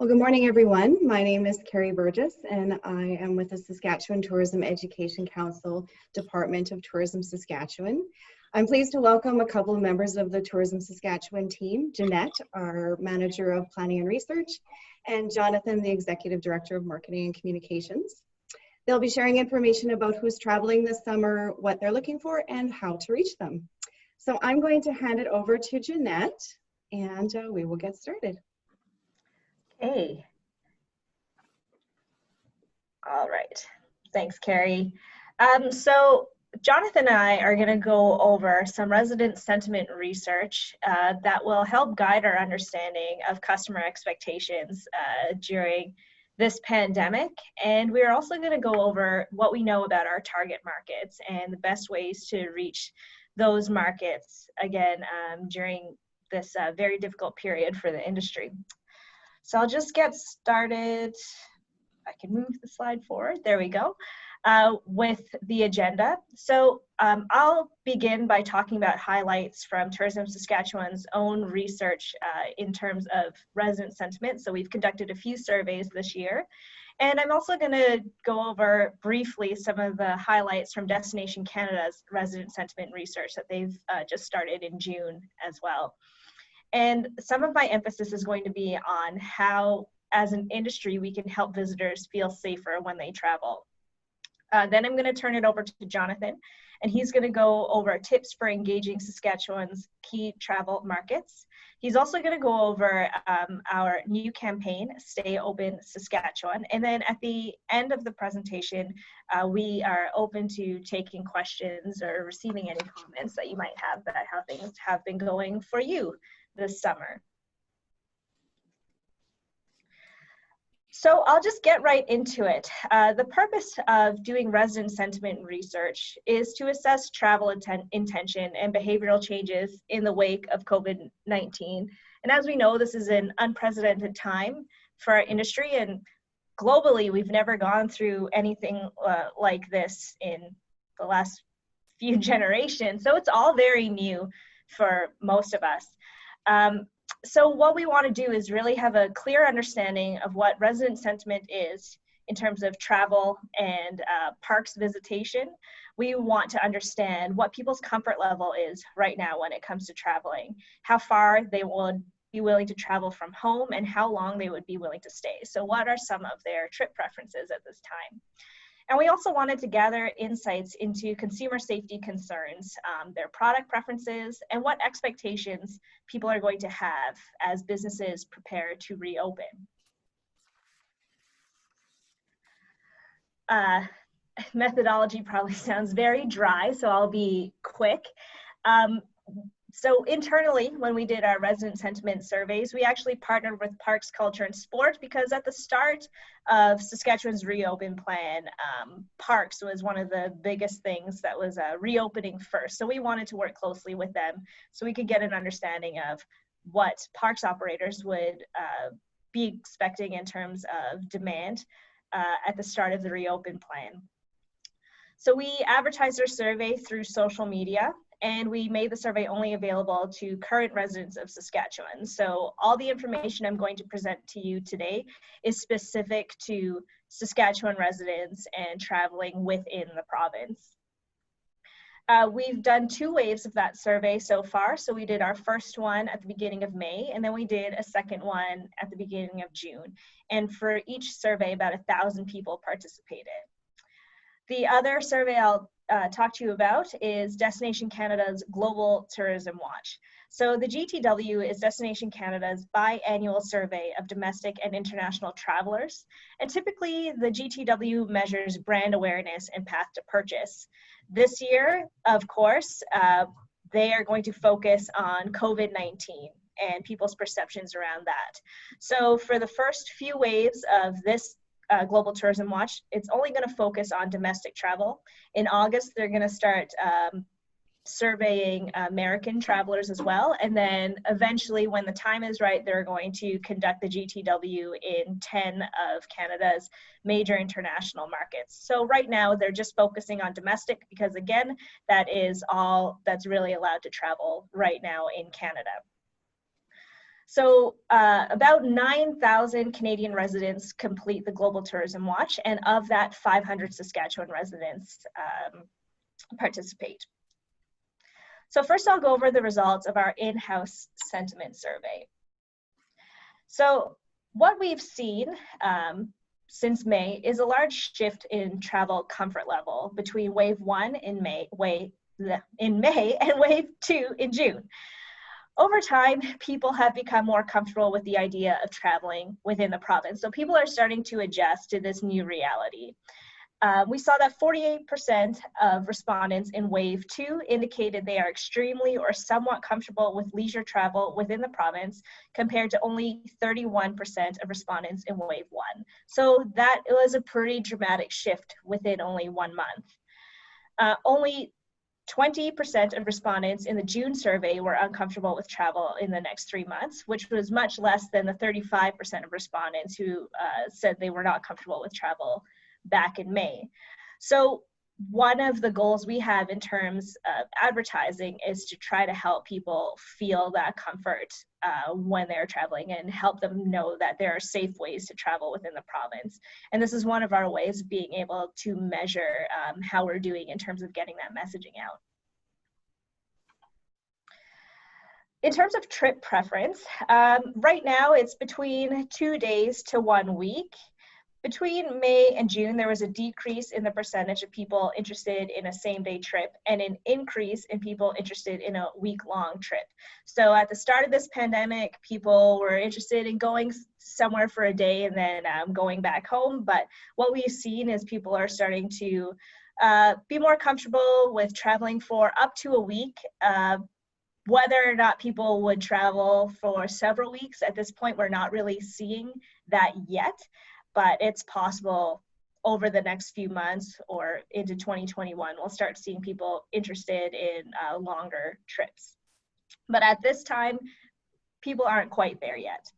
Well, good morning, everyone. My name is Carrie Burgess, and I am with the Saskatchewan Tourism Education Council Department of Tourism Saskatchewan. I'm pleased to welcome a couple of members of the Tourism Saskatchewan team, Jeannette, our Manager of Planning and Research, and Jonathan, the Executive Director of Marketing and Communications. They'll be sharing information about who's traveling this summer, what they're looking for, and how to reach them. So I'm going to hand it over to Jeannette, and we will get started. Hey. All right. Thanks, Carrie. So Jonathan and I are going to go over some resident sentiment research that will help guide our understanding of customer expectations during this pandemic. And we're also going to go over what we know about our target markets and the best ways to reach those markets, again, during this very difficult period for the industry. So I'll just get started. I can move the slide forward. There we go. With the agenda. So I'll begin by talking about highlights from Tourism Saskatchewan's own research in terms of resident sentiment. So we've conducted a few surveys this year. And I'm also going to go over briefly some of the highlights from Destination Canada's resident sentiment research that they've just started in June as well. And some of my emphasis is going to be on how, as an industry, we can help visitors feel safer when they travel. Then I'm going to turn it over to Jonathan, and he's going to go over tips for engaging Saskatchewan's key travel markets. He's also going to go over our new campaign, Stay Open Saskatchewan. And then at the end of the presentation, we are open to taking questions or receiving any comments that you might have about how things have been going for you this summer. So I'll just get right into it. The purpose of doing resident sentiment research is to assess travel intention and behavioral changes in the wake of COVID-19. And as we know, this is an unprecedented time for our industry, and globally, we've never gone through anything like this in the last few generations. So it's all very new for most of us. So what we want to do is really have a clear understanding of what resident sentiment is in terms of travel and parks visitation. We want to understand what people's comfort level is right now when it comes to traveling, how far they would be willing to travel from home, and how long they would be willing to stay. So what are some of their trip preferences at this time? And we also wanted to gather insights into consumer safety concerns, their product preferences, and what expectations people are going to have as businesses prepare to reopen. Methodology probably sounds very dry, so I'll be quick. So internally, when we did our resident sentiment surveys, we actually partnered with Parks, Culture and Sport, because at the start of Saskatchewan's reopen plan, parks was one of the biggest things that was reopening first. So we wanted to work closely with them so we could get an understanding of what parks operators would be expecting in terms of demand at the start of the reopen plan. So we advertised our survey through social media, and we made the survey only available to current residents of Saskatchewan. So all the information I'm going to present to you today is specific to Saskatchewan residents and traveling within the province. We've done 2 waves of that survey so far. So we did our first one at the beginning of May, and then we did a second one at the beginning of June. And for each survey, about 1,000 people participated. The other survey I'll talk to you about is Destination Canada's Global Tourism Watch. So the GTW is Destination Canada's biannual survey of domestic and international travelers. And typically the GTW measures brand awareness and path to purchase. This year, of course, they are going to focus on COVID-19 and people's perceptions around that. So for the first few waves of this Global Tourism Watch, it's only going to focus on domestic travel. In August, they're going to start surveying American travelers as well. And then eventually, when the time is right, they're going to conduct the GTW in 10 of Canada's major international markets. So right now, they're just focusing on domestic because, again, that is all that's really allowed to travel right now in Canada. So about 9,000 Canadian residents complete the Global Tourism Watch, and of that, 500 Saskatchewan residents participate. So first I'll go over the results of our in-house sentiment survey. So what we've seen since May is a large shift in travel comfort level between wave 1 in May and wave 2 in June. Over time, people have become more comfortable with the idea of traveling within the province. So people are starting to adjust to this new reality. We saw that 48% of respondents in wave 2 indicated they are extremely or somewhat comfortable with leisure travel within the province, compared to only 31% of respondents in wave 1. So that was a pretty dramatic shift within only 1 month. Only 20% of respondents in the June survey were uncomfortable with travel in the next 3 months, which was much less than the 35% of respondents who said they were not comfortable with travel back in May. So one of the goals we have in terms of advertising is to try to help people feel that comfort when they're traveling, and help them know that there are safe ways to travel within the province. And this is one of our ways of being able to measure how we're doing in terms of getting that messaging out. In terms of trip preference, right now it's between 2 days to 1 week. Between May and June, there was a decrease in the percentage of people interested in a same-day trip, and an increase in people interested in a week-long trip. So at the start of this pandemic, people were interested in going somewhere for a day and then going back home. But what we've seen is people are starting to be more comfortable with traveling for up to a week. Whether or not people would travel for several weeks, at this point, we're not really seeing that yet. But it's possible over the next few months or into 2021, we'll start seeing people interested in longer trips. But at this time, people aren't quite there yet.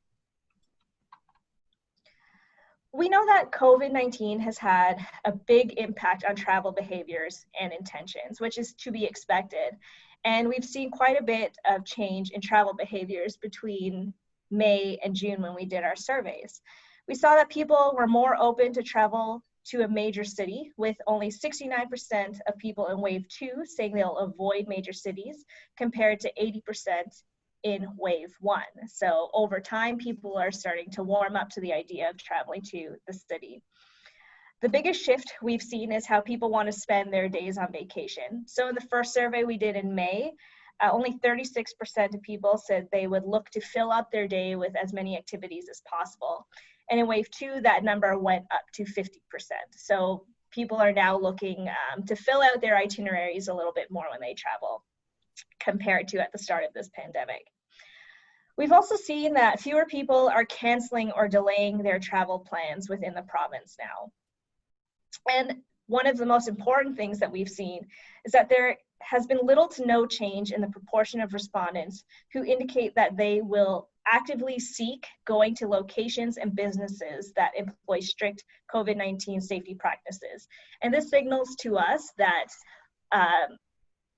We know that COVID-19 has had a big impact on travel behaviors and intentions, which is to be expected. And we've seen quite a bit of change in travel behaviors between May and June when we did our surveys. We saw that people were more open to travel to a major city, with only 69% of people in wave 2 saying they'll avoid major cities, compared to 80% in wave 1. So over time, people are starting to warm up to the idea of traveling to the city. The biggest shift we've seen is how people want to spend their days on vacation. So in the first survey we did in May, only 36% of people said they would look to fill up their day with as many activities as possible. And in wave 2, that number went up to 50%. So people are now looking to fill out their itineraries a little bit more when they travel, compared to at the start of this pandemic. We've also seen that fewer people are canceling or delaying their travel plans within the province now. And one of the most important things that we've seen is that there has been little to no change in the proportion of respondents who indicate that they will actively seek going to locations and businesses that employ strict COVID-19 safety practices. And this signals to us that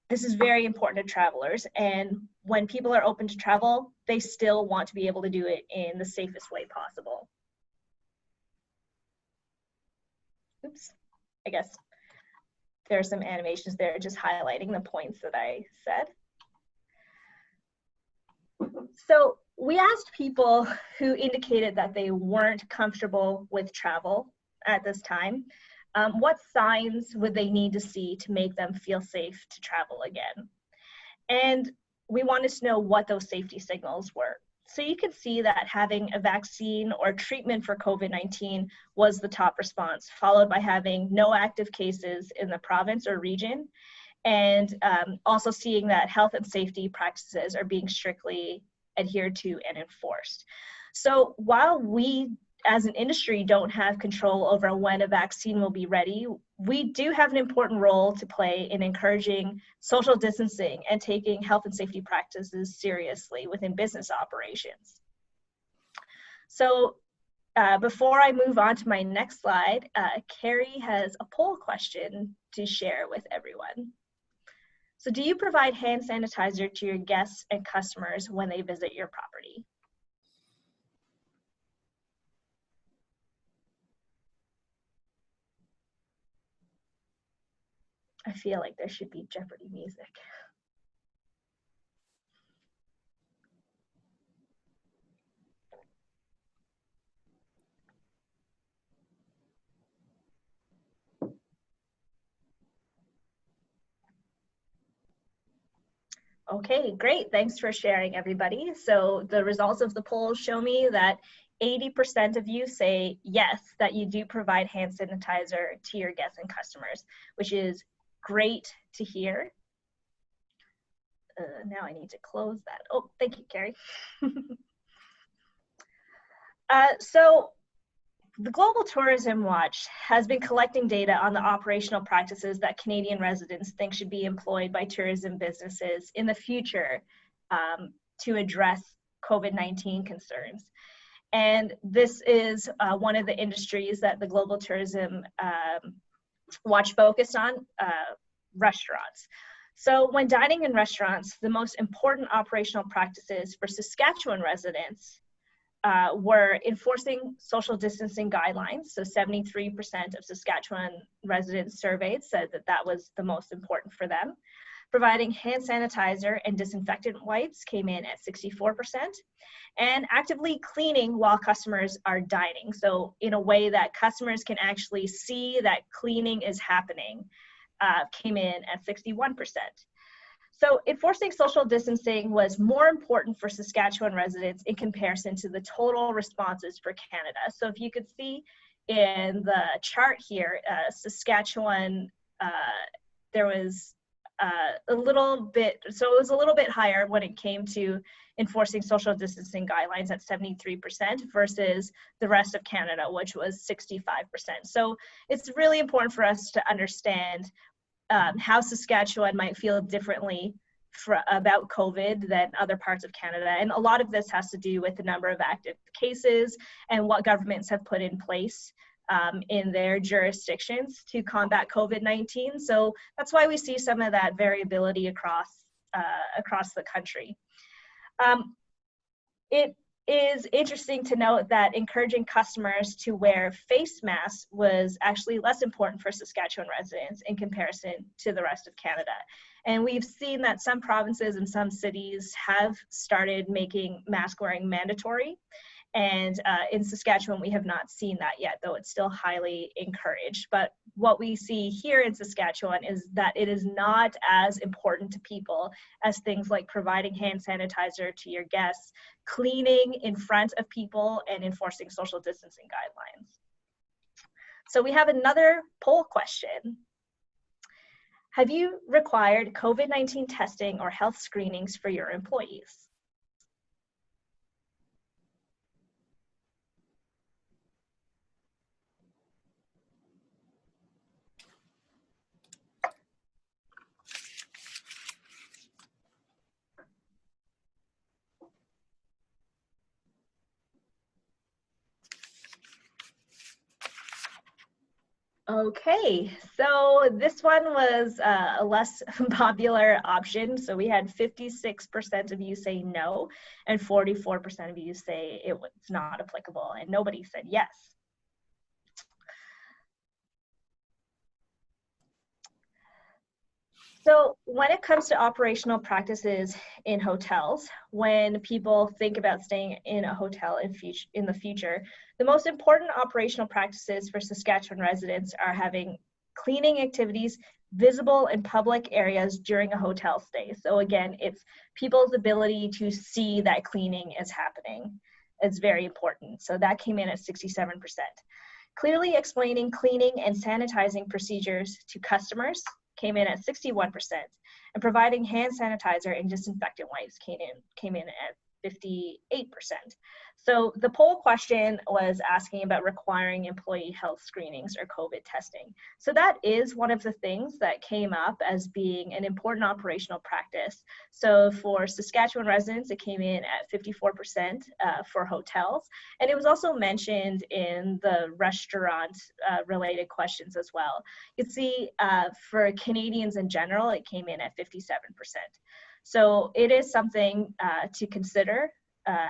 this is very important to travelers. And when people are open to travel, they still want to be able to do it in the safest way possible. Oops, I guess there are some animations there just highlighting the points that I said. So we asked people who indicated that they weren't comfortable with travel at this time, what signs would they need to see to make them feel safe to travel again? And we wanted to know what those safety signals were. So you can see that having a vaccine or treatment for COVID-19 was the top response, followed by having no active cases in the province or region, and also seeing that health and safety practices are being strictly adhered to and enforced. So while we as an industry don't have control over when a vaccine will be ready, we do have an important role to play in encouraging social distancing and taking health and safety practices seriously within business operations. So before I move on to my next slide, Carrie has a poll question to share with everyone. So do you provide hand sanitizer to your guests and customers when they visit your property? I feel like there should be Jeopardy music. Okay, great. Thanks for sharing, everybody. So the results of the poll show me that 80% of you say yes, that you do provide hand sanitizer to your guests and customers, which is great to hear. Now I need to close that. Oh, thank you, Carrie. So the Global Tourism Watch has been collecting data on the operational practices that Canadian residents think should be employed by tourism businesses in the future to address COVID-19 concerns. And this is one of the industries that the Global Tourism Watch focused on, restaurants. So when dining in restaurants, the most important operational practices for Saskatchewan residents were enforcing social distancing guidelines. So 73% of Saskatchewan residents surveyed said that that was the most important for them. Providing hand sanitizer and disinfectant wipes came in at 64%. And actively cleaning while customers are dining. So in a way that customers can actually see that cleaning is happening, came in at 61%. So enforcing social distancing was more important for Saskatchewan residents in comparison to the total responses for Canada. So if you could see in the chart here, Saskatchewan, there was a little bit, so it was a little bit higher when it came to enforcing social distancing guidelines at 73% versus the rest of Canada, which was 65%. So it's really important for us to understand how Saskatchewan might feel differently about COVID than other parts of Canada. And a lot of this has to do with the number of active cases and what governments have put in place in their jurisdictions to combat COVID-19. So that's why we see some of that variability across the country. It is interesting to note that encouraging customers to wear face masks was actually less important for Saskatchewan residents in comparison to the rest of Canada. And we've seen that some provinces and some cities have started making mask wearing mandatory. And in Saskatchewan, we have not seen that yet, though it's still highly encouraged. But what we see here in Saskatchewan is that it is not as important to people as things like providing hand sanitizer to your guests, cleaning in front of people, and enforcing social distancing guidelines. So we have another poll question. Have you required COVID-19 testing or health screenings for your employees? Okay, so this one was a less popular option. So we had 56% of you say no, and 44% of you say it was not applicable, and nobody said yes. So when it comes to operational practices in hotels, when people think about staying in a hotel in the future, the most important operational practices for Saskatchewan residents are having cleaning activities visible in public areas during a hotel stay. So again, it's people's ability to see that cleaning is happening. It's very important. So that came in at 67%. Clearly explaining cleaning and sanitizing procedures to customers came in at 61%, and providing hand sanitizer and disinfectant wipes came in at 58%. So the poll question was asking about requiring employee health screenings or COVID testing. So that is one of the things that came up as being an important operational practice. So for Saskatchewan residents, it came in at 54% for hotels. And it was also mentioned in the restaurant related questions as well. You can see for Canadians in general, it came in at 57%. So it is something to consider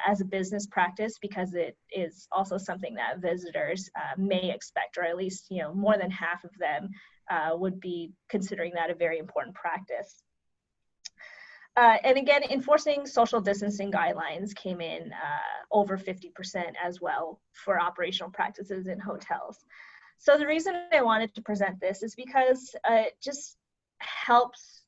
as a business practice, because it is also something that visitors may expect, or at least more than half of them would be considering that a very important practice. And again, enforcing social distancing guidelines came in over 50% as well for operational practices in hotels. So the reason I wanted to present this is because it just helps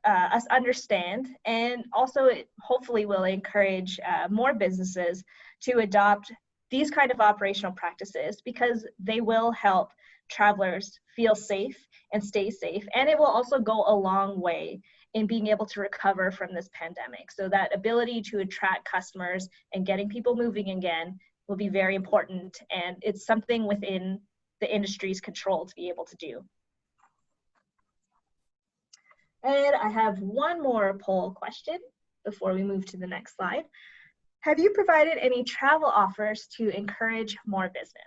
us understand, and also it hopefully will encourage more businesses to adopt these kind of operational practices, because they will help travelers feel safe and stay safe, and it will also go a long way in being able to recover from this pandemic. So that ability to attract customers and getting people moving again will be very important, and it's something within the industry's control to be able to do. And I have one more poll question before we move to the next slide. Have you provided any travel offers to encourage more business?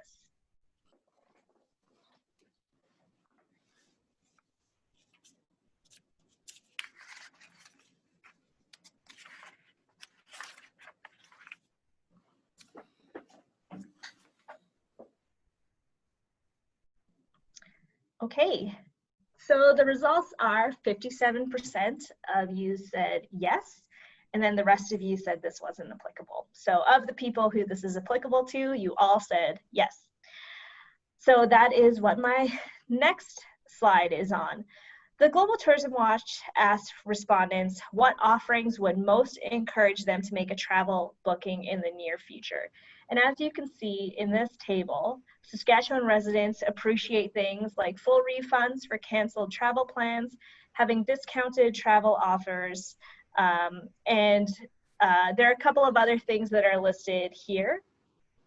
Okay, so the results are 57% of you said yes, and then the rest of you said this wasn't applicable. So of the people who this is applicable to, you all said yes. So that is what my next slide is on. The Global Tourism Watch asked respondents what offerings would most encourage them to make a travel booking in the near future. And as you can see in this table, Saskatchewan residents appreciate things like full refunds for canceled travel plans, having discounted travel offers, and there are a couple of other things that are listed here.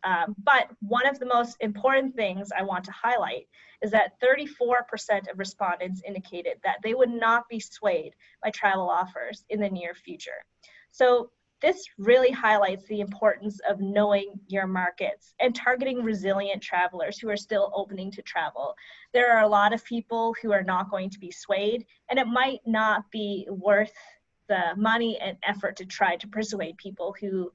But one of the most important things I want to highlight is that 34% of respondents indicated that they would not be swayed by travel offers in the near future. So this really highlights the importance of knowing your markets and targeting resilient travelers who are still opening to travel. There are a lot of people who are not going to be swayed, and it might not be worth the money and effort to try to persuade people who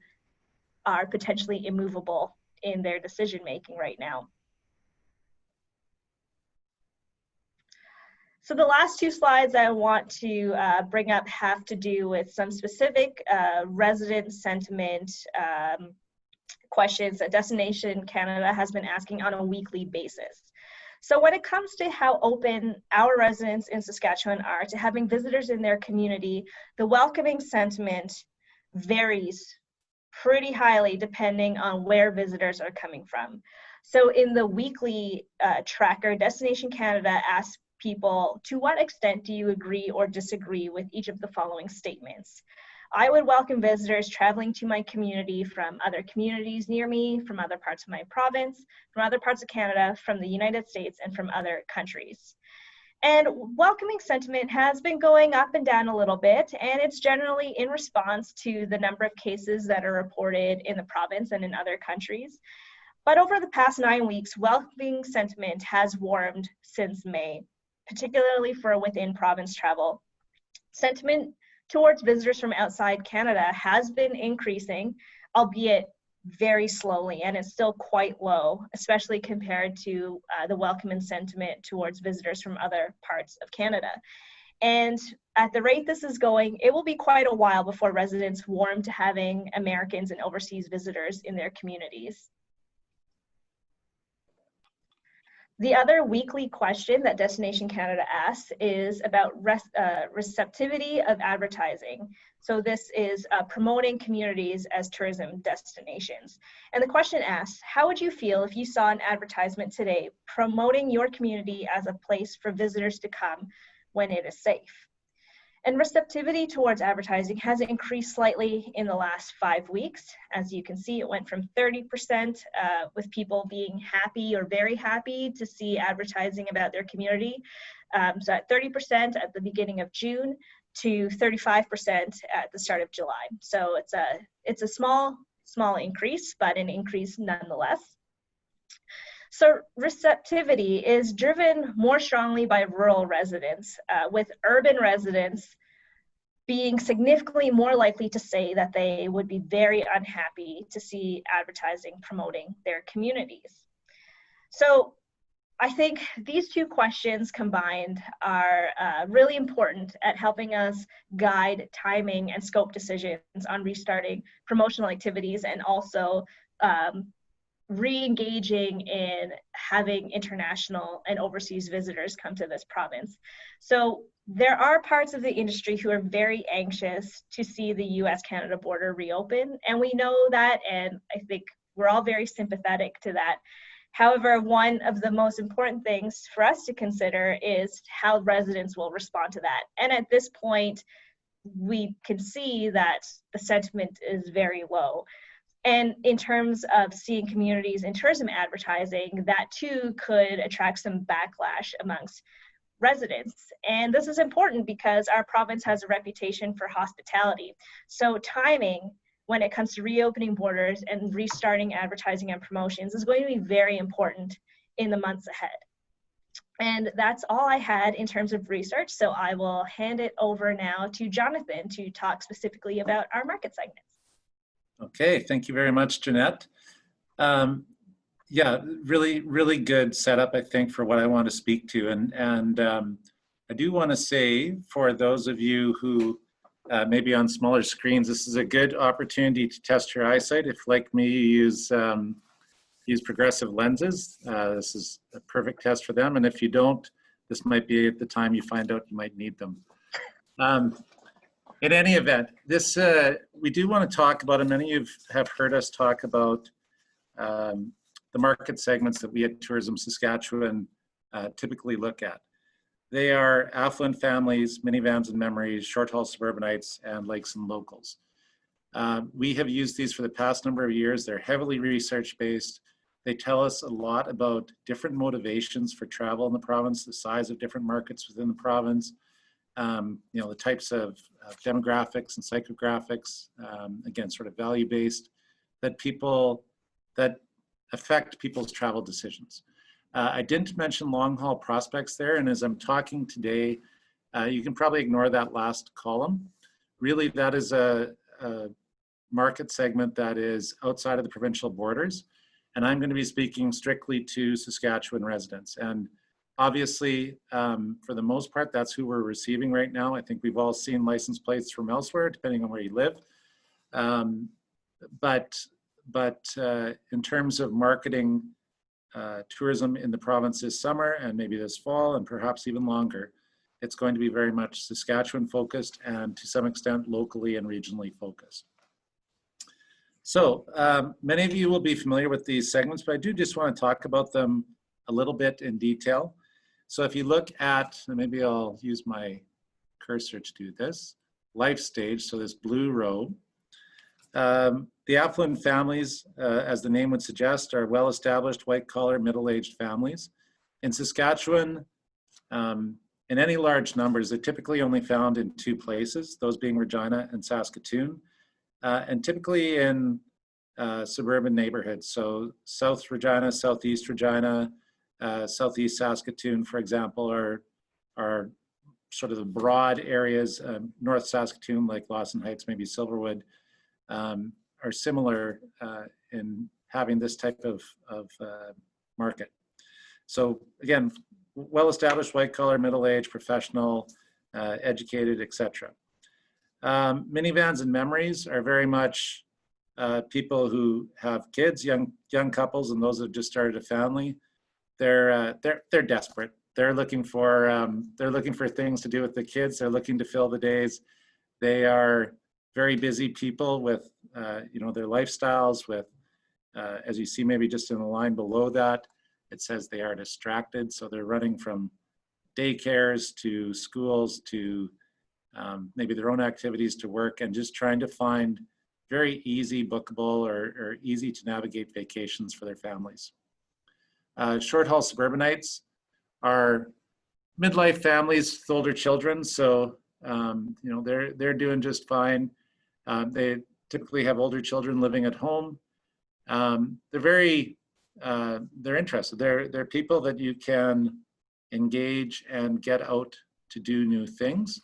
are potentially immovable in their decision making right now. So the last two slides I want to bring up have to do with some specific resident sentiment questions that Destination Canada has been asking on a weekly basis. So when it comes to how open our residents in Saskatchewan are to having visitors in their community, the welcoming sentiment varies pretty highly depending on where visitors are coming from. So in the weekly tracker, Destination Canada asks people, to what extent do you agree or disagree with each of the following statements? I would welcome visitors traveling to my community from other communities near me, from other parts of my province, from other parts of Canada, from the United States, and from other countries. And welcoming sentiment has been going up and down a little bit, and it's generally in response to the number of cases that are reported in the province and in other countries. But over the past 9 weeks, welcoming sentiment has warmed since May, particularly for within province travel. Sentiment towards visitors from outside Canada has been increasing, albeit very slowly, and it's still quite low, especially compared to the welcome and sentiment towards visitors from other parts of Canada. And at the rate this is going, it will be quite a while before residents warm to having Americans and overseas visitors in their communities. The other weekly question that Destination Canada asks is about receptivity of advertising. So this is promoting communities as tourism destinations. And the question asks, how would you feel if you saw an advertisement today promoting your community as a place for visitors to come when it is safe? And receptivity towards advertising has increased slightly in the last 5 weeks. As you can see, it went from 30% with people being happy or very happy to see advertising about their community. So at 30% at the beginning of June to 35% at the start of July. So it's a small increase, but an increase nonetheless. So receptivity is driven more strongly by rural residents, with urban residents being significantly more likely to say that they would be very unhappy to see advertising promoting their communities. So I think these two questions combined are really important at helping us guide timing and scope decisions on restarting promotional activities, and also re-engaging in having international and overseas visitors come to this province. So there are parts of the industry who are very anxious to see the US-Canada border reopen, and we know that, and I think we're all very sympathetic to that. However, one of the most important things for us to consider is how residents will respond to that. And at this point, we can see that the sentiment is very low. And in terms of seeing communities in tourism advertising, that too could attract some backlash amongst residents. And this is important because our province has a reputation for hospitality. So timing when it comes to reopening borders and restarting advertising and promotions is going to be very important in the months ahead. And that's all I had in terms of research. So I will hand it over now to Jonathan to talk specifically about our market segments. Okay, thank you very much, Jeannette. Yeah, really good setup, I think, for what I want to speak to. And I do want to say, for those of you who maybe on smaller screens, this is a good opportunity to test your eyesight. If, like me, you use progressive lenses, this is a perfect test for them. And if you don't, this might be at the time you find out you might need them. In any event, this we do want to talk about, and many of you have heard us talk about the market segments that we at Tourism Saskatchewan typically look at. They are affluent families, minivans and memories, short-haul suburbanites, and lakes and locals. We have used these for the past number of years. They're heavily research-based. They tell us a lot about different motivations for travel in the province, the size of different markets within the province, the types of demographics and psychographics, again, sort of value-based, that affect people's travel decisions. I didn't mention long-haul prospects there, and as I'm talking today, you can probably ignore that last column. Really, that is a market segment that is outside of the provincial borders, and I'm going to be speaking strictly to Saskatchewan residents. And obviously, for the most part, that's who we're receiving right now. I think we've all seen license plates from elsewhere, depending on where you live. But in terms of marketing tourism in the province this summer and maybe this fall and perhaps even longer, it's going to be very much Saskatchewan focused and to some extent locally and regionally focused. So many of you will be familiar with these segments, but I do just want to talk about them a little bit in detail. So if you look at, and maybe I'll use my cursor to do this, life stage, so this blue row, the affluent families, as the name would suggest, are well-established, white-collar, middle-aged families. In Saskatchewan, in any large numbers, they're typically only found in two places, those being Regina and Saskatoon, and typically in suburban neighborhoods. So South Regina, Southeast Regina, Southeast Saskatoon, for example, are sort of the broad areas. North Saskatoon, like Lawson Heights, maybe Silverwood, are similar in having this type of market. So again, well-established, white-collar, middle-aged, professional, educated, etc. Minivans and memories are very much people who have kids, young couples, and those that have just started a family. They're desperate. They're looking for things to do with the kids. They're looking to fill the days. They are very busy people with their lifestyles. With as you see, maybe just in the line below that, it says they are distracted. So they're running from daycares to schools to maybe their own activities to work, and just trying to find very easy bookable or easy to navigate vacations for their families. Short haul suburbanites are midlife families with older children, so they're doing just fine. They typically have older children living at home. They're interested. They're people that you can engage and get out to do new things.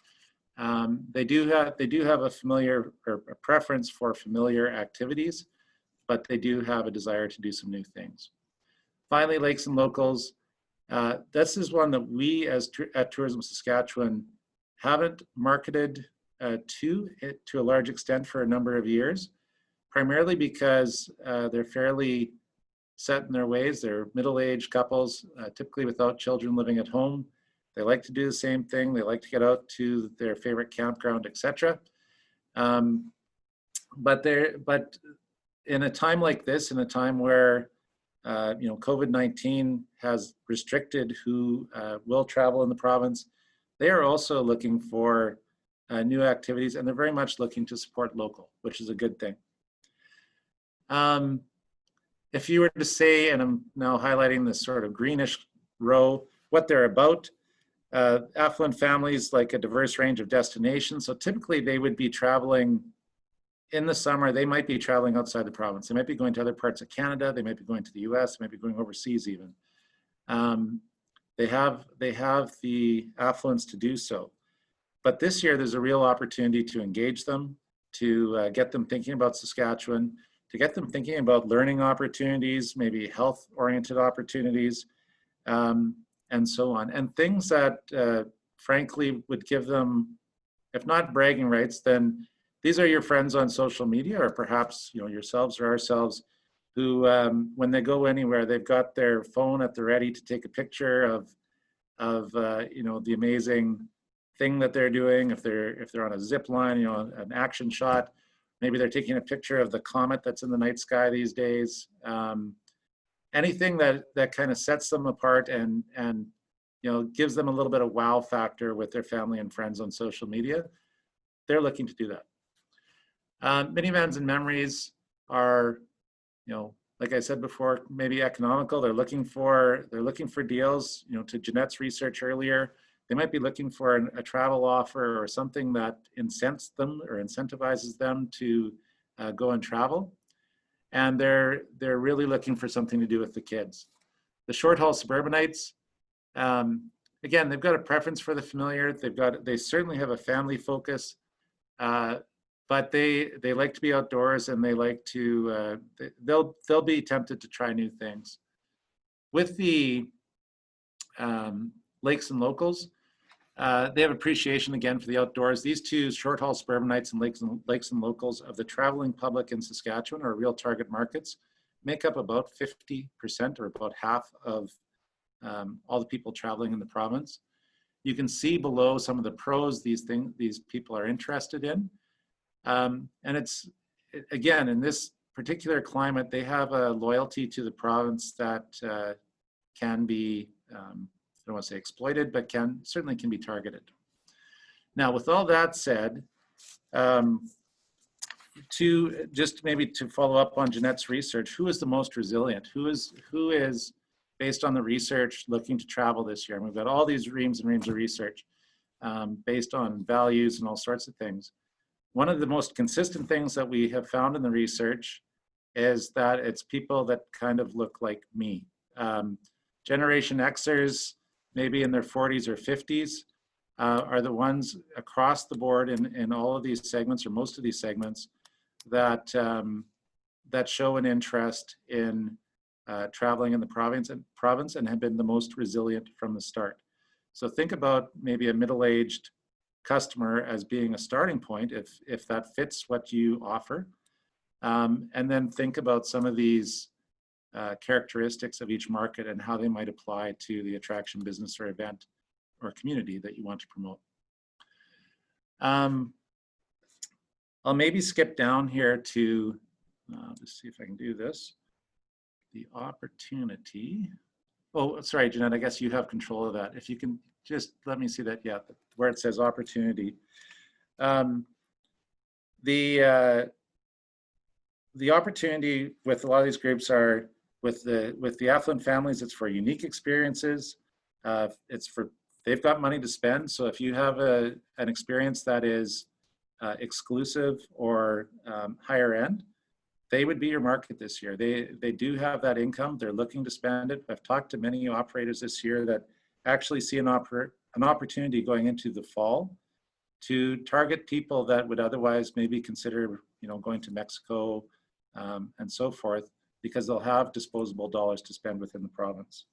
They do have a familiar or a preference for familiar activities, but they do have a desire to do some new things. Finally, lakes and locals. This is one that we at Tourism Saskatchewan haven't marketed to a large extent for a number of years, primarily because they're fairly set in their ways. They're middle-aged couples, typically without children living at home. They like to do the same thing. They like to get out to their favorite campground, etc. But in a time like this, in a time where COVID-19 has restricted who will travel in the province, they are also looking for new activities, and they're very much looking to support local, which is a good thing. If you were to say, and I'm now highlighting this sort of greenish row, what they're about, affluent families like a diverse range of destinations. So typically they would be traveling in the summer. They might be traveling outside the province. They might be going to other parts of Canada. They might be going to the US. They might be going overseas even. They have the affluence to do so. But this year there's a real opportunity to engage them, to get them thinking about Saskatchewan, to get them thinking about learning opportunities, maybe health-oriented opportunities, and so on. And things that, frankly, would give them, if not bragging rights, then these are your friends on social media, or perhaps yourselves or ourselves, who, when they go anywhere, they've got their phone at the ready to take a picture of the amazing thing that they're doing. If they're on a zip line, an action shot. Maybe they're taking a picture of the comet that's in the night sky these days. Anything that kind of sets them apart and gives them a little bit of wow factor with their family and friends on social media, they're looking to do that. Minivans and memories are, like I said before, maybe economical. They're looking for deals. To Jeanette's research earlier, they might be looking for a travel offer or something that incents them or incentivizes them to go and travel. And they're really looking for something to do with the kids. The short haul suburbanites, again, they've got a preference for the familiar. They certainly have a family focus, but they like to be outdoors, and they like to, they'll be tempted to try new things. With the lakes and locals, they have appreciation again for the outdoors. These two, short haul suburbanites and lakes and locals of the traveling public in Saskatchewan, are real target markets, make up about 50% or about half of all the people traveling in the province. You can see below some of the pros these people are interested in. And again, in this particular climate, they have a loyalty to the province that can be, I don't want to say exploited, but certainly can be targeted. Now, with all that said, just maybe to follow up on Jeanette's research, who is the most resilient? Who is based on the research looking to travel this year? And we've got all these reams and reams of research based on values and all sorts of things. One of the most consistent things that we have found in the research is that it's people that kind of look like me. Generation Xers, maybe in their 40s or 50s, are the ones across the board in all of these segments, or most of these segments, that show an interest in traveling in the province and have been the most resilient from the start. So think about maybe a middle-aged customer as being a starting point, if that fits what you offer, and then think about some of these characteristics of each market and how they might apply to the attraction, business, or event or community that you want to promote. I'll maybe skip down here to, let's see if I can do this, the opportunity. Oh, sorry, Jeanette, I guess you have control of that. If you can just let me see that, yeah, where it says opportunity. The opportunity with a lot of these groups are, with the affluent families, it's for unique experiences. They've got money to spend. So if you have an experience that is exclusive or higher end, they would be your market this year. They do have that income. They're looking to spend it. I've talked to many operators this year that actually see an opportunity going into the fall to target people that would otherwise maybe consider going to Mexico and so forth, because they'll have disposable dollars to spend within the province.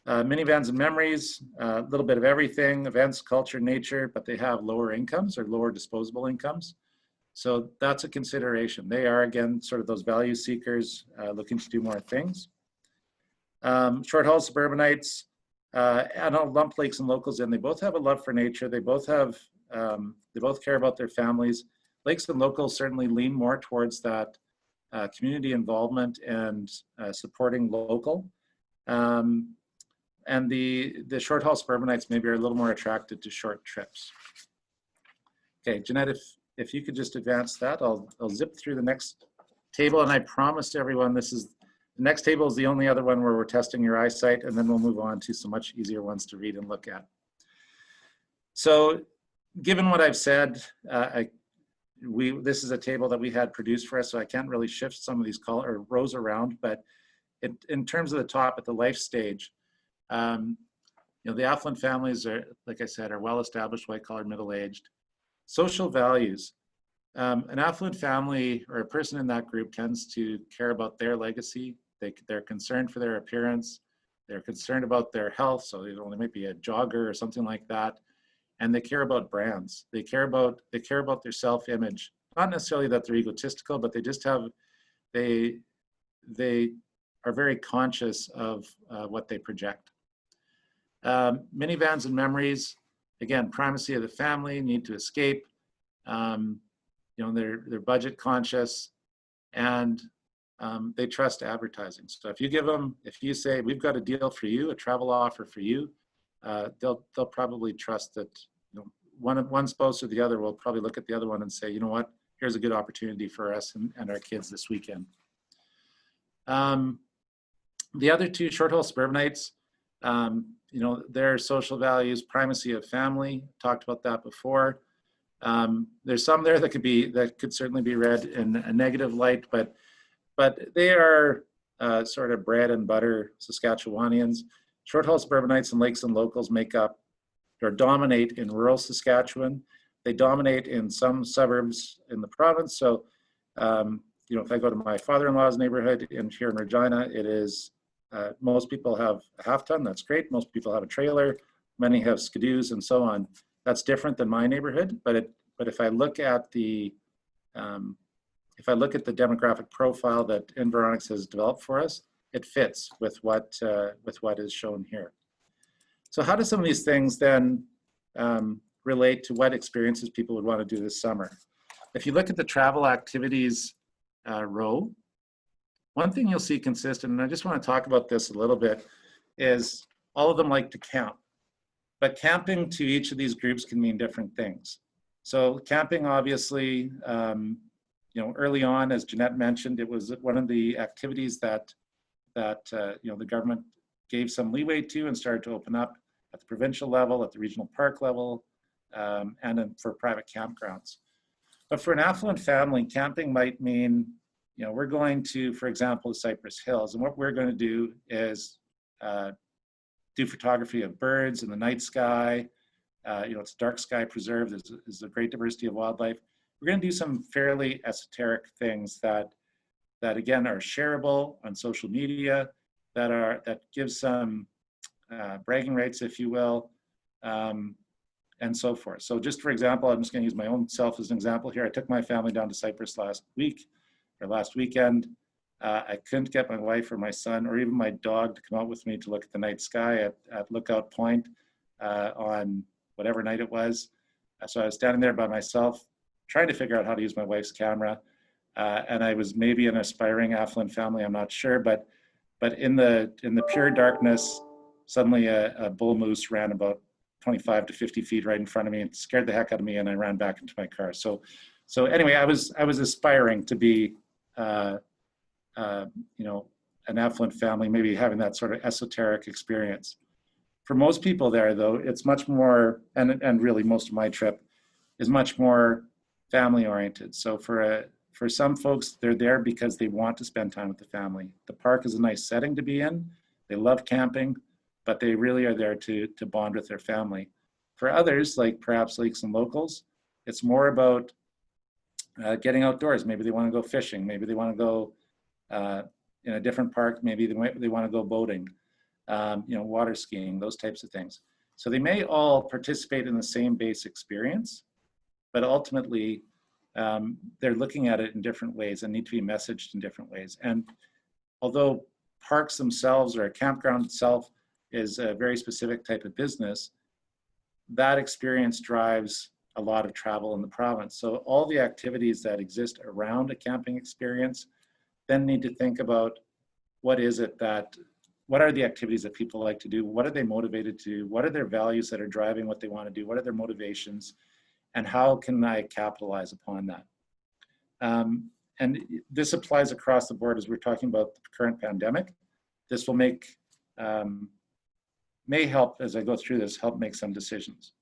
Minivans and memories, a little bit of everything, events, culture, nature, but they have lower incomes or lower disposable incomes. So that's a consideration. They are, again, sort of those value seekers looking to do more things. Short haul suburbanites, and I'll lump lakes and locals in. They both have a love for nature. They both have, they both care about their families. Lakes and locals certainly lean more towards that community involvement and supporting local. And the short haul suburbanites maybe are a little more attracted to short trips. Okay, Jeanette, if you could just advance that, I'll zip through the next table. And I promised everyone the next table is the only other one where we're testing your eyesight, and then we'll move on to some much easier ones to read and look at. So given what I've said, this is a table that we had produced for us, so I can't really shift some of these rows around, but in terms of the top at the life stage, the affluent families are, like I said, are well-established, white-collar, middle-aged. Social values. An affluent family or a person in that group tends to care about their legacy. They're concerned for their appearance. They're concerned about their health, so they might be a jogger or something like that. And they care about brands. They care about their self-image. Not necessarily that they're egotistical, but they just have, they are very conscious of what they project. Minivans and memories, again, primacy of the family, need to escape. They're budget conscious, and they trust advertising. So if you say, we've got a deal for you, a travel offer for you, they'll probably trust that one spouse or the other will probably look at the other one and say, you know what, here's a good opportunity for us and our kids this weekend. The other two, short haul suburbanites, their social values, primacy of family, talked about that before. There's some there that could certainly be read in a negative light, but they are sort of bread and butter Saskatchewanians. Short haul suburbanites and lakes and locals make up or dominate in rural Saskatchewan. They dominate in some suburbs in the province. So, if I go to my father-in-law's neighborhood here in Regina, it is, most people have a half ton, that's great. Most people have a trailer, many have skidoos and so on. That's different than my neighborhood, but if I look at the demographic profile that Environics has developed for us, it fits with what is shown here. So how do some of these things then relate to what experiences people would want to do this summer? If you look at the travel activities row, one thing you'll see consistent, and I just want to talk about this a little bit, is all of them like to camp. But camping to each of these groups can mean different things. So camping, obviously, early on, as Jeanette mentioned, it was one of the activities that the government gave some leeway to and started to open up at the provincial level, at the regional park level, and then for private campgrounds. But for an affluent family, camping might mean, we're going to, for example, the Cypress Hills, and what we're going to do is do photography of birds in the night sky. It's a dark sky preserve. There's a great diversity of wildlife. We're going to do some fairly esoteric things that again are shareable on social media, that give some bragging rights, if you will, and so forth. So just for example, I'm just going to use my own self as an example here. I took my family down to Cyprus last weekend. I couldn't get my wife or my son or even my dog to come out with me to look at the night sky at Lookout Point on whatever night it was. So I was standing there by myself trying to figure out how to use my wife's camera. And I was maybe an aspiring affluent family, I'm not sure, but in the pure darkness, suddenly a bull moose ran about 25 to 50 feet right in front of me and scared the heck out of me, and I ran back into my car. So anyway, I was aspiring to be an affluent family, maybe having that sort of esoteric experience. For most people there, though, it's much more, and really most of my trip is much more family oriented. So for some folks, they're there because they want to spend time with the family. The park is a nice setting to be in. They love camping, but they really are there to bond with their family. For others, like perhaps lakes and locals, it's more about getting outdoors. Maybe they want to go fishing. Maybe they want to go in a different park. Maybe they want to go boating. water skiing, those types of things. So they may all participate in the same base experience, but ultimately they're looking at it in different ways and need to be messaged in different ways. And although parks themselves or a campground itself is a very specific type of business, that experience drives a lot of travel in the province. So all the activities that exist around a camping experience then need to think about what are the activities that people like to do? What are they motivated to do? What are their values that are driving what they want to do? What are their motivations? And how can I capitalize upon that? And this applies across the board as we're talking about the current pandemic. This will may help, as I go through this, help make some decisions.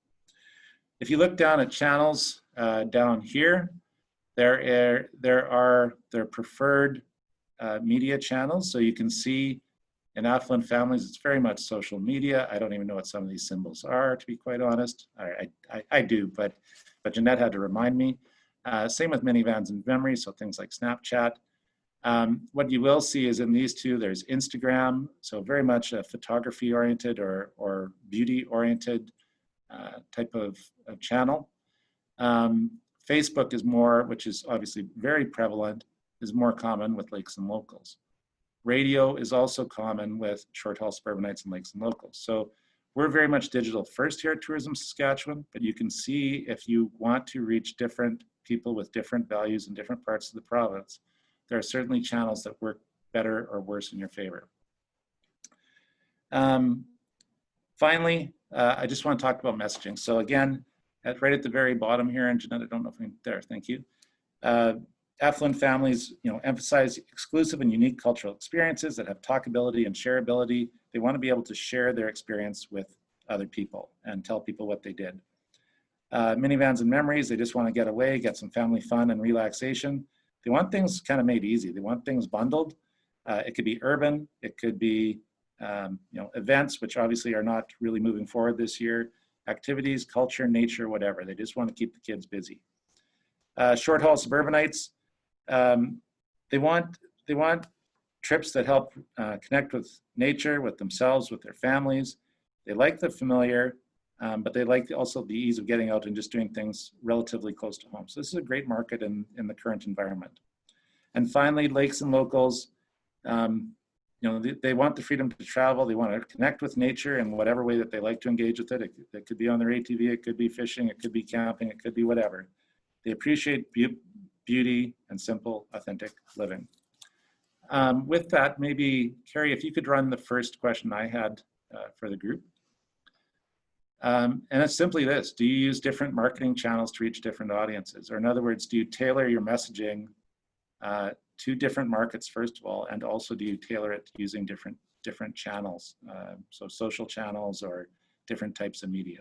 If you look down at channels down here, there are their preferred media channels. So you can see in affluent families, it's very much social media. I don't even know what some of these symbols are, to be quite honest. I do, but Jeannette had to remind me. Same with minivans and memories, so things like Snapchat. What you will see is in these two, there's Instagram, so very much a photography-oriented or beauty-oriented type of channel. Facebook is more, which is obviously very prevalent, is more common with lakes and locals. Radio is also common with short-haul suburbanites and lakes and locals. So we're very much digital first here at Tourism Saskatchewan, but you can see if you want to reach different people with different values in different parts of the province, there are certainly channels that work better or worse in your favor. Finally, I just want to talk about messaging. So again, right at the very bottom here, and Jeannette, I don't know if I'm there, thank you. Affluent families, emphasize exclusive and unique cultural experiences that have talkability and shareability. They want to be able to share their experience with other people and tell people what they did. Minivans and memories, they just want to get away, get some family fun and relaxation. They want things kind of made easy. They want things bundled. It could be urban, it could be events, which obviously are not really moving forward this year, activities, culture, nature, whatever. They just want to keep the kids busy. Short haul suburbanites, they want trips that help connect with nature, with themselves, with their families. They like the familiar, but they like also the ease of getting out and just doing things relatively close to home. So this is a great market in the current environment. And finally, lakes and locals, they want the freedom to travel. They want to connect with nature in whatever way that they like to engage with it. It could be on their ATV, it could be fishing, it could be camping, it could be whatever. They appreciate beauty and simple, authentic living. With that, maybe, Carrie, if you could run the first question I had for the group. And it's simply this: do you use different marketing channels to reach different audiences? Or in other words, do you tailor your messaging to different markets, first of all, and also do you tailor it using different channels, so social channels or different types of media?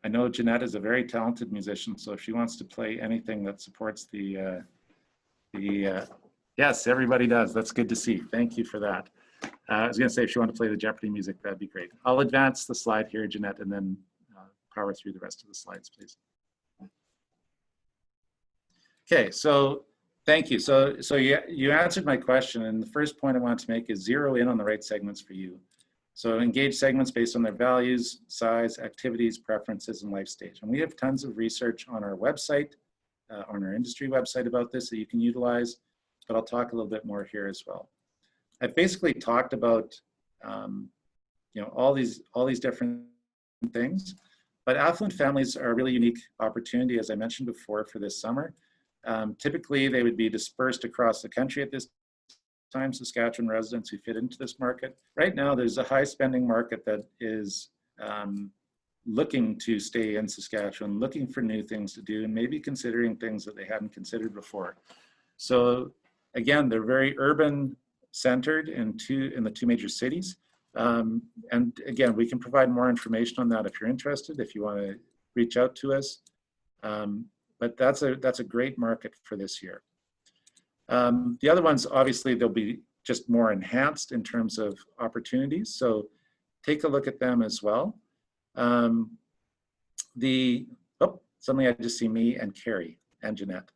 I know Jeannette is a very talented musician, so if she wants to play anything that supports yes, everybody does. That's good to see. Thank you for that. I was going to say, if you want to play the Jeopardy music, that'd be great. I'll advance the slide here, Jeannette, and then power through the rest of the slides, please. Okay, so thank you. So you answered my question, and the first point I want to make is zero in on the right segments for you. So engage segments based on their values, size, activities, preferences, and life stage. And we have tons of research on our website, on our industry website about this that you can utilize, but I'll talk a little bit more here as well. I've basically talked about all these different things, but affluent families are a really unique opportunity, as I mentioned before, for this summer. Typically, they would be dispersed across the country at this time, Saskatchewan residents who fit into this market. Right now, there's a high spending market that is looking to stay in Saskatchewan, looking for new things to do, and maybe considering things that they hadn't considered before. So again, they're very urban centered in the two major cities. And again, we can provide more information on that if you're interested, if you want to reach out to us. But that's a great market for this year. The other ones, obviously, they'll be just more enhanced in terms of opportunities. So take a look at them as well. Suddenly I just see me and Carrie and Jeannette.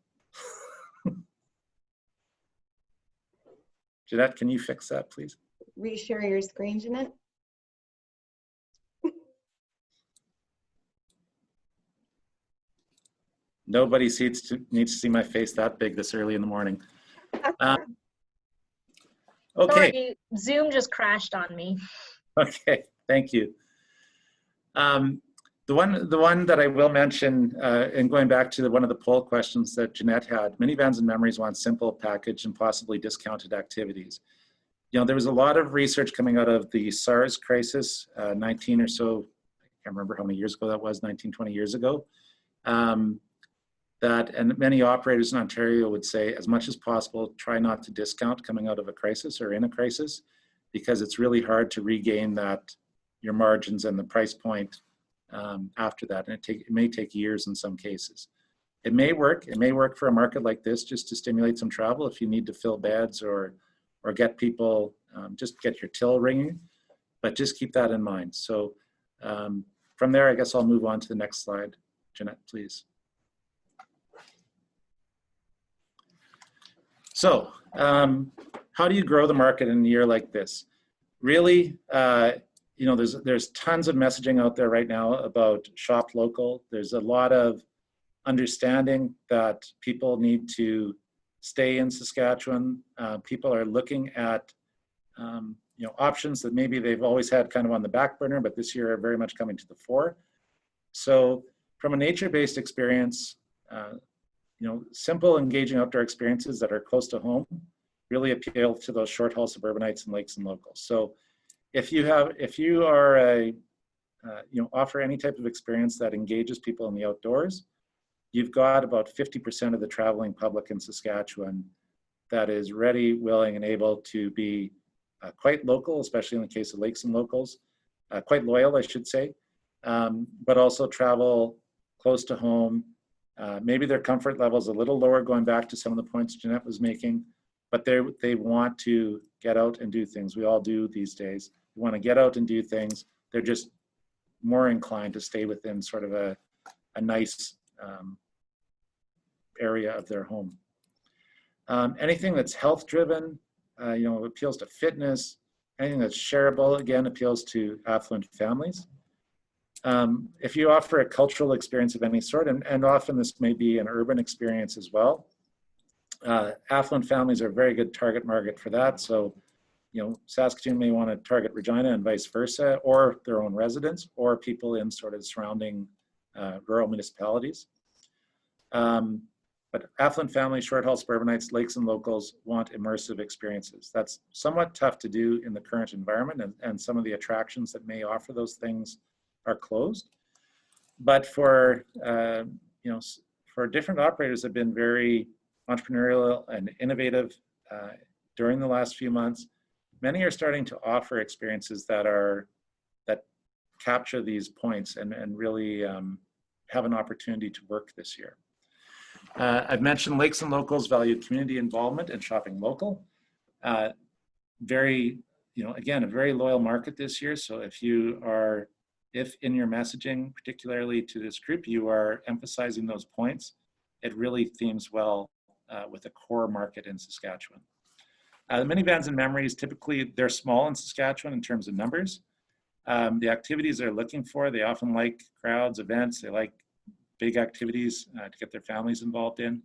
Jeanette, can you fix that, please? Reshare your screen, Jeanette. Nobody needs to see my face that big this early in the morning. Okay. Sorry, Zoom just crashed on me. Okay, thank you. The one that I will mention, and going back to one of the poll questions that Jeanette had, minivans and memories want simple, packaged, and possibly discounted activities. You know, there was a lot of research coming out of the SARS crisis, 19 or so, I can't remember how many years ago that was, 19, 20 years ago. And many operators in Ontario would say, as much as possible, try not to discount coming out of a crisis or in a crisis, because it's really hard to regain that, your margins and the price point after that. And it may take years in some cases. It may work for a market like this just to stimulate some travel if you need to fill beds or get people, just get your till ringing, but just keep that in mind. So from there, I guess I'll move on to the next slide. Jeanette, please. So how do you grow the market in a year like this? Really, you know, there's tons of messaging out there right now about shop local. There's a lot of understanding that people need to stay in Saskatchewan. People are looking at you know, options that maybe they've always had kind of on the back burner, but this year are very much coming to the fore. So from a nature-based experience, you know, simple, engaging outdoor experiences that are close to home really appeal to those short haul suburbanites and lakes and locals. So if you are a, you know, offer any type of experience that engages people in the outdoors, you've got about 50% of the traveling public in Saskatchewan that is ready, willing, and able to be quite local, especially in the case of lakes and locals, quite loyal, I should say, but also travel close to home. Maybe their comfort level is a little lower, going back to some of the points Jeanette was making, but they want to get out and do things. We all do these days. We want to get out and do things. They're just more inclined to stay within sort of a nice area of their home. Anything that's health driven, you know, appeals to fitness. Anything that's shareable, again, appeals to affluent families. If you offer a cultural experience of any sort, and often this may be an urban experience as well, affluent families are a very good target market for that. So, you know, Saskatoon may want to target Regina and vice versa, or their own residents, or people in sort of surrounding rural municipalities. But affluent families, short haul suburbanites, lakes and locals want immersive experiences. That's somewhat tough to do in the current environment, and some of the attractions that may offer those things are closed. But for, you know, for different operators have been very entrepreneurial and innovative during the last few months. Many are starting to offer experiences that capture these points and really have an opportunity to work this year. I've mentioned lakes and locals value community involvement and shopping local. Very, you know, again, a very loyal market this year. So if in your messaging, particularly to this group, you are emphasizing those points, it really themes well with a core market in Saskatchewan. The minivans and memories, typically they're small in Saskatchewan in terms of numbers. The activities they're looking for, they often like crowds, events, they like big activities to get their families involved in.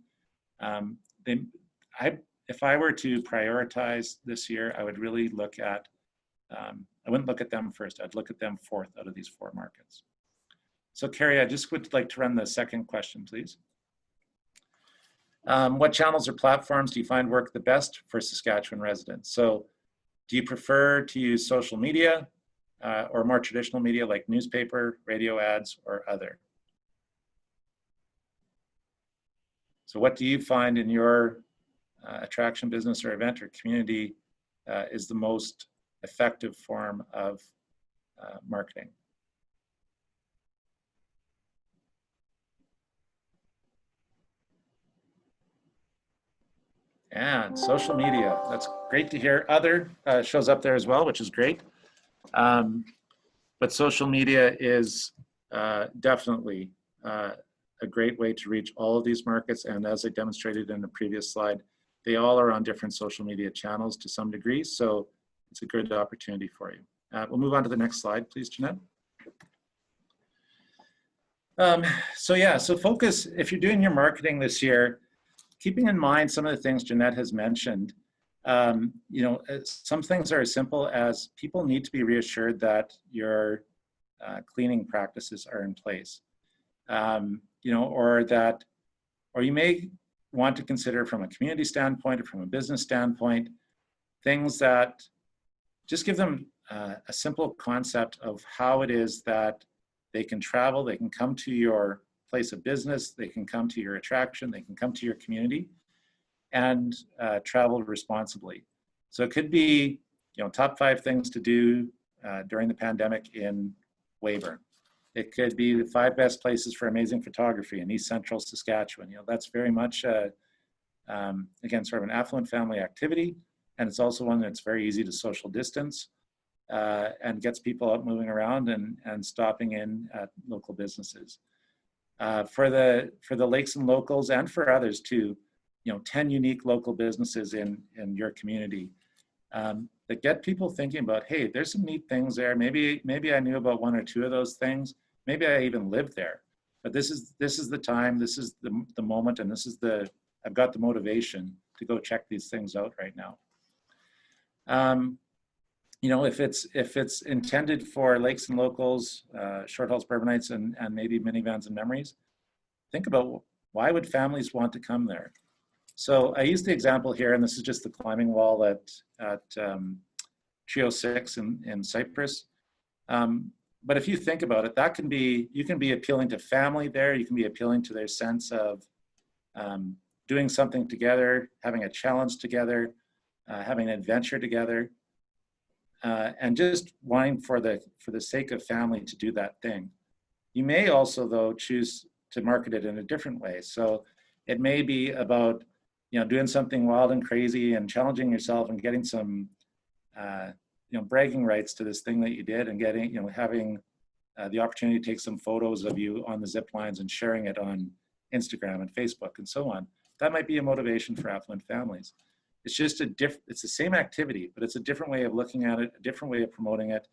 If I were to prioritize this year, I would really look at, I wouldn't look at them first, I'd look at them fourth out of these 4 markets. So Carrie, I just would like to run the second question, please. What channels or platforms do you find work the best for Saskatchewan residents? So do you prefer to use social media or more traditional media like newspaper, radio ads, or other? So what do you find in your attraction business or event or community is the most effective form of marketing? And social media, that's great to hear. Other shows up there as well, which is great. But social media is definitely a great way to reach all of these markets. And as I demonstrated in the previous slide, They all are on different social media channels to some degree, so it's a good opportunity for you. We'll move on to the next slide, please, Jeannette. So focus, if you're doing your marketing this year, keeping in mind some of the things Jeannette has mentioned. Some things are as simple as people need to be reassured that your cleaning practices are in place, or you may want to consider from a community standpoint or from a business standpoint, things that just give them a simple concept of how it is that they can travel, they can come to your place of business, they can come to your attraction, they can come to your community and travel responsibly. So it could be, top 5 things to do during the pandemic in Weyburn. It could be the 5 best places for amazing photography in East Central Saskatchewan. That's very much, again, sort of an affluent family activity. And it's also one that's very easy to social distance and gets people out moving around and stopping in at local businesses. For the Lakes and Locals and for others too, 10 unique local businesses in your community that get people thinking about, hey, there's some neat things there. Maybe I knew about 1 or 2 of those things. Maybe I even lived there. But this is the time, this is the moment, and I've got the motivation to go check these things out right now. If it's intended for Lakes and Locals, short hauls, suburbanites, and maybe minivans and memories, think about why would families want to come there? So I use the example here, and this is just the climbing wall at Trio 6 in Cyprus. But if you think about it, you can be appealing to family there. You can be appealing to their sense of doing something together, having a challenge together, having an adventure together, and just wanting for the sake of family to do that thing. You may also, though, choose to market it in a different way. So it may be about doing something wild and crazy and challenging yourself and getting some bragging rights to this thing that you did, and having the opportunity to take some photos of you on the zip lines and sharing it on Instagram and Facebook and so on. That might be a motivation for affluent families. It's just it's the same activity, but it's a different way of looking at it, a different way of promoting it.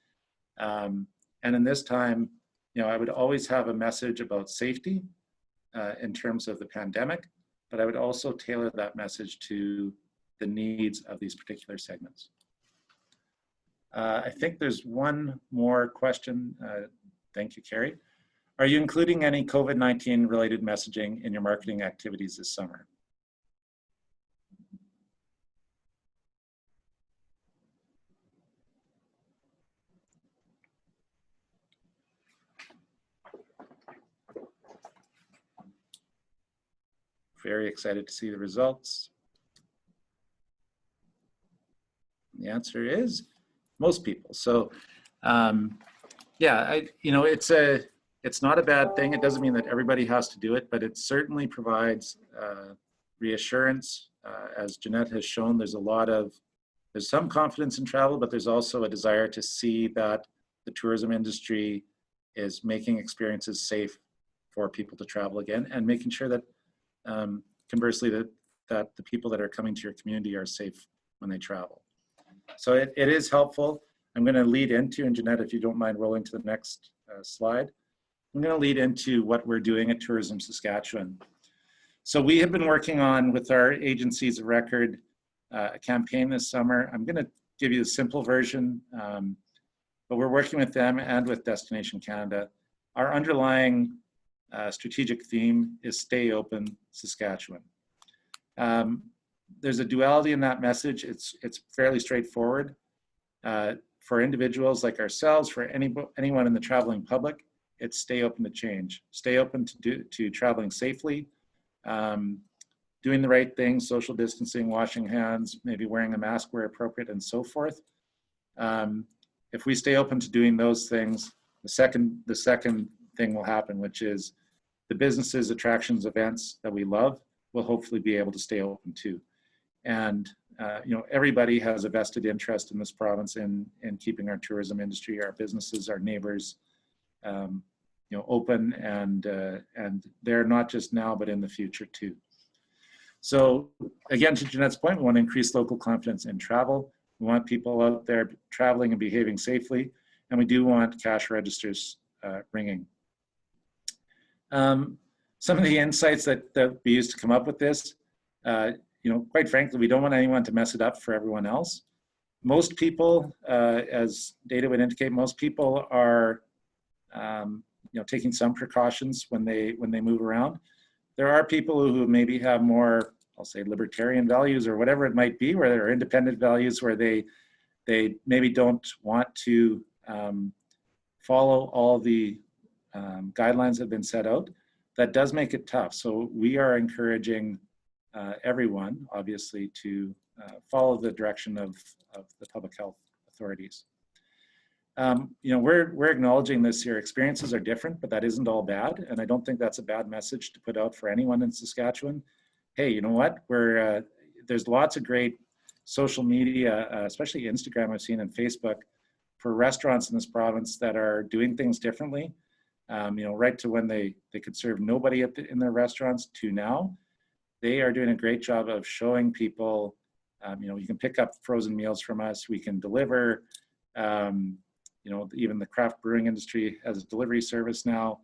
And in this time, I would always have a message about safety in terms of the pandemic, but I would also tailor that message to the needs of these particular segments. I think there's one more question. Thank you, Carrie. Are you including any COVID-19 related messaging in your marketing activities this summer? Very excited to see the results. The answer is most people. So it's not a bad thing. It doesn't mean that everybody has to do it, but it certainly provides reassurance. As Jeannette has shown, there's some confidence in travel, but there's also a desire to see that the tourism industry is making experiences safe for people to travel again, and making sure that conversely that the people that are coming to your community are safe when they travel. So it is helpful. I'm going to lead into, and Jeannette, if you don't mind rolling to the next slide, I'm going to lead into what we're doing at Tourism Saskatchewan. So we have been working on, with our agencies of record, a campaign this summer. I'm going to give you the simple version, but we're working with them and with Destination Canada. Our underlying strategic theme is Stay Open Saskatchewan. There's a duality in that message. It's fairly straightforward. For individuals like ourselves, for anyone in the traveling public, it's stay open to change. Stay open to traveling safely, doing the right thing, social distancing, washing hands, maybe wearing a mask where appropriate, and so forth. If we stay open to doing those things, the second thing will happen, which is the businesses, attractions, events that we love will hopefully be able to stay open too. And everybody has a vested interest in this province in keeping our tourism industry, our businesses, our neighbors, open, and they're not just now, but in the future too. So again, to Jeanette's point, we want to increase local confidence in travel. We want people out there traveling and behaving safely, and we do want cash registers ringing. Some of the insights that we used to come up with this, quite frankly, we don't want anyone to mess it up for everyone else. Most people, as data would indicate, most people are taking some precautions when they move around. There are people who maybe have more, I'll say, libertarian values or whatever it might be, where there are independent values where they maybe don't want to follow all the guidelines that have been set out. That does make it tough. So we are encouraging everyone, obviously, to follow the direction of the public health authorities. We're acknowledging this here. Experiences are different, but that isn't all bad. And I don't think that's a bad message to put out for anyone in Saskatchewan. Hey, you know what? There's lots of great social media, especially Instagram I've seen, and Facebook, for restaurants in this province that are doing things differently. Right to when they could serve nobody in their restaurants to now. They are doing a great job of showing people, you can pick up frozen meals from us. We can deliver. Even the craft brewing industry has a delivery service now.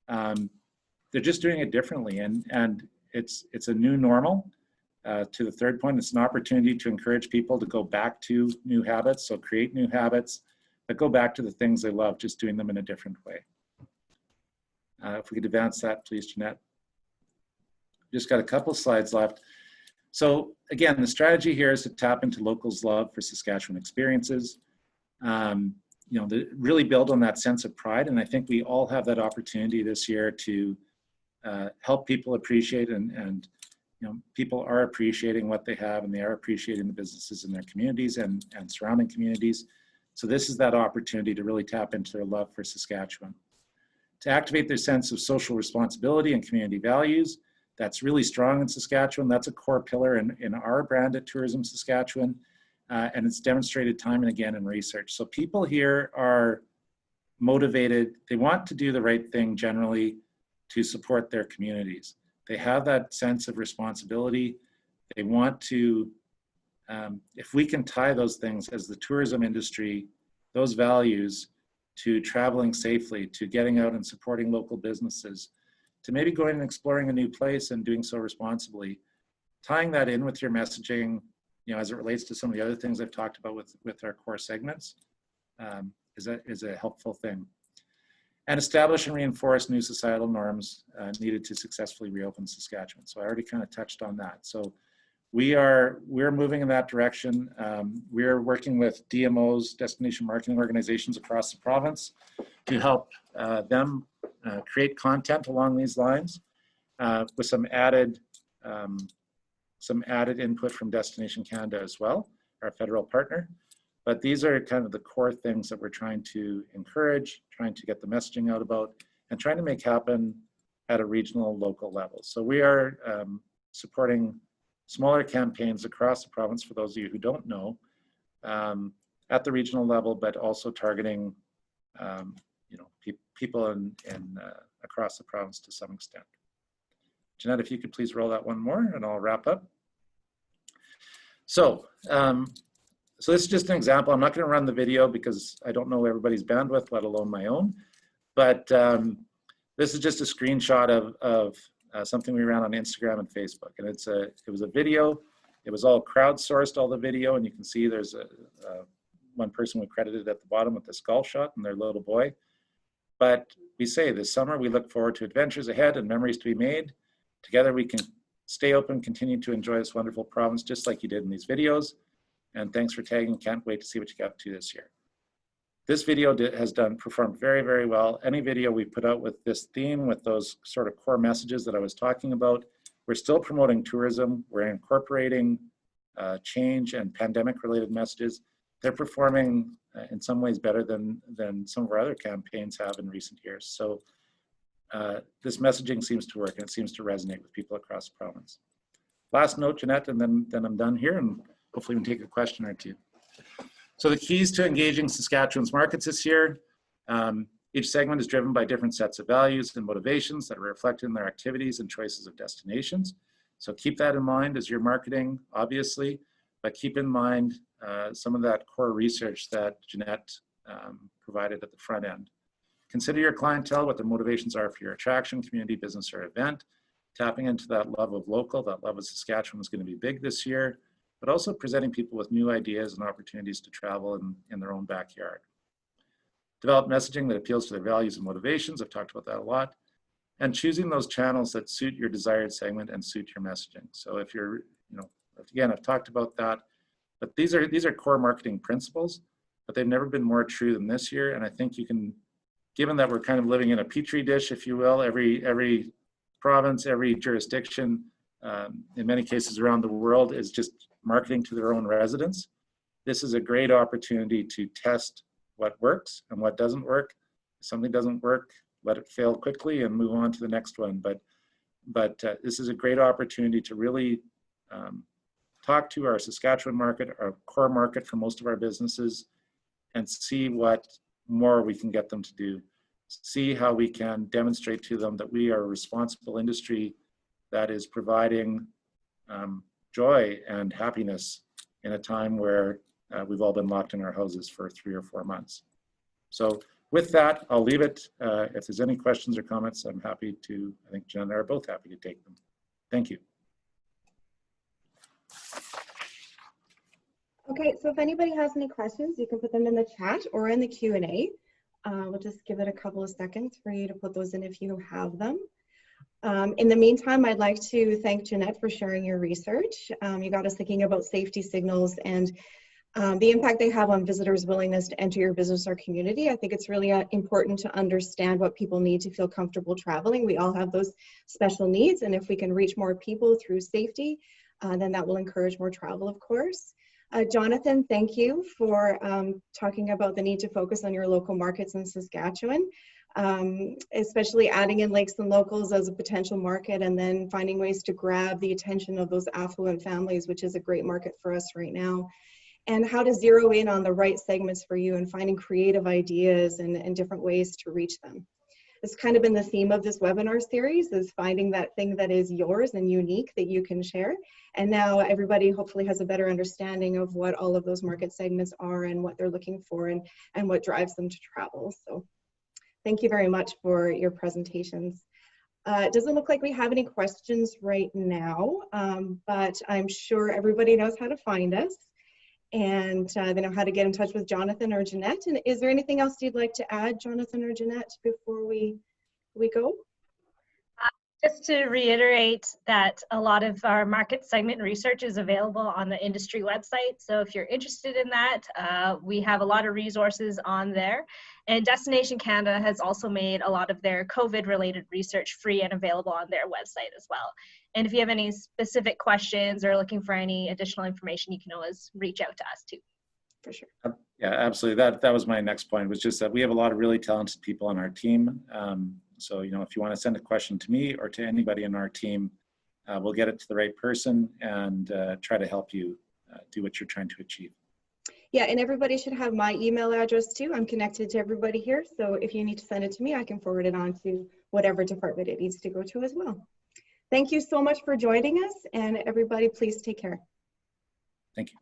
They're just doing it differently, and it's a new normal. To the third point, it's an opportunity to encourage people to go back to new habits, so create new habits, but go back to the things they love, just doing them in a different way. If we could advance that, please, Jeanette. Just got a couple slides left. So again, the strategy here is to tap into locals' love for Saskatchewan experiences. Really build on that sense of pride. And I think we all have that opportunity this year to help people appreciate and people are appreciating what they have, and they are appreciating the businesses in their communities and surrounding communities. So this is that opportunity to really tap into their love for Saskatchewan. To activate their sense of social responsibility and community values, that's really strong in Saskatchewan. That's a core pillar in our brand at Tourism Saskatchewan. And it's demonstrated time and again in research. So people here are motivated. They want to do the right thing generally to support their communities. They have that sense of responsibility. They want to, if we can tie those things as the tourism industry, those values, to traveling safely, to getting out and supporting local businesses, to maybe going and exploring a new place and doing so responsibly, tying that in with your messaging, as it relates to some of the other things I've talked about with our core segments, is a helpful thing. And establish and reinforce new societal norms needed to successfully reopen Saskatchewan. So I already kind of touched on that. So we're moving in that direction. We're working with DMOs, destination marketing organizations across the province, to help them create content along these lines, with some added input from Destination Canada as well, our federal partner. But these are kind of the core things that we're trying to encourage, trying to get the messaging out about, and trying to make happen at a regional, local level. So we are supporting smaller campaigns across the province, for those of you who don't know, at the regional level, but also targeting people across the province to some extent. Jeanette, if you could please roll that one more, and I'll wrap up. So, so this is just an example. I'm not going to run the video because I don't know everybody's bandwidth, let alone my own. But this is just a screenshot of something we ran on Instagram and Facebook, and it was a video. It was all crowdsourced, all the video, and you can see there's one person we credited at the bottom with the skull shot and their little boy. But we say this summer we look forward to adventures ahead and memories to be made. Together we can stay open, continue to enjoy this wonderful province just like you did in these videos. And thanks for tagging. Can't wait to see what you got up to this year. This video has performed very, very well. Any video we put out with this theme, with those sort of core messages that I was talking about, we're still promoting tourism. We're incorporating change and pandemic-related messages. They're performing in some ways better than some of our other campaigns have in recent years. So this messaging seems to work, and it seems to resonate with people across the province. Last note, Jeanette, and then I'm done here, and hopefully we can take a question or two. So the keys to engaging Saskatchewan's markets this year, each segment is driven by different sets of values and motivations that are reflected in their activities and choices of destinations. So keep that in mind as you're marketing, obviously, but keep in mind some of that core research that Jeannette provided at the front end. Consider your clientele, what their motivations are for your attraction, community, business, or event. Tapping into that love of local, that love of Saskatchewan is going to be big this year, but also presenting people with new ideas and opportunities to travel in their own backyard. Develop messaging that appeals to their values and motivations. I've talked about that a lot. And choosing those channels that suit your desired segment and suit your messaging. So if you're, again, I've talked about that, but these are core marketing principles, but they've never been more true than this year. And I think you can, given that we're kind of living in a petri dish, if you will, every province, every jurisdiction, in many cases around the world, is just marketing to their own residents. This is a great opportunity to test what works and what doesn't work. If something doesn't work, let it fail quickly and move on to the next one. But this is a great opportunity to really talk to our Saskatchewan market, our core market for most of our businesses, and see what more we can get them to do. See how we can demonstrate to them that we are a responsible industry that is providing joy and happiness in a time where we've all been locked in our houses for 3 or 4 months. So with that, I'll leave it. If there's any questions or comments, I'm happy to, I think Jen and I are both happy to take them. Thank you. Okay, so if anybody has any questions, you can put them in the chat or in the Q&A. We'll just give it a couple of seconds for you to put those in if you have them. In the meantime, I'd like to thank Jeannette for sharing your research. You got us thinking about safety signals and the impact they have on visitors' willingness to enter your business or community. I think it's really important to understand what people need to feel comfortable traveling. We all have those special needs, and if we can reach more people through safety, then that will encourage more travel, of course. Jonathan, thank you for talking about the need to focus on your local markets in Saskatchewan, especially adding in lakes and locals as a potential market, and then finding ways to grab the attention of those affluent families, which is a great market for us right now, and how to zero in on the right segments for you and finding creative ideas and different ways to reach them. It's kind of been the theme of this webinar series, is finding that thing that is yours and unique that you can share. And now everybody hopefully has a better understanding of what all of those market segments are and what they're looking for and what drives them to travel. So thank you very much for your presentations. It doesn't look like we have any questions right now, but I'm sure everybody knows how to find us. And they know how to get in touch with Jonathan or Jeannette. And is there anything else you'd like to add, Jonathan or Jeannette, before we go? Just to reiterate that a lot of our market segment research is available on the industry website. So if you're interested in that, we have a lot of resources on there. And Destination Canada has also made a lot of their COVID-related research free and available on their website as well. And if you have any specific questions or looking for any additional information, you can always reach out to us too. For sure. Yeah, absolutely. That was my next point, was just that we have a lot of really talented people on our team. So, if you want to send a question to me or to anybody in our team, we'll get it to the right person and try to help you do what you're trying to achieve. Yeah, and everybody should have my email address too. I'm connected to everybody here. So if you need to send it to me, I can forward it on to whatever department it needs to go to as well. Thank you so much for joining us, and everybody please take care. Thank you.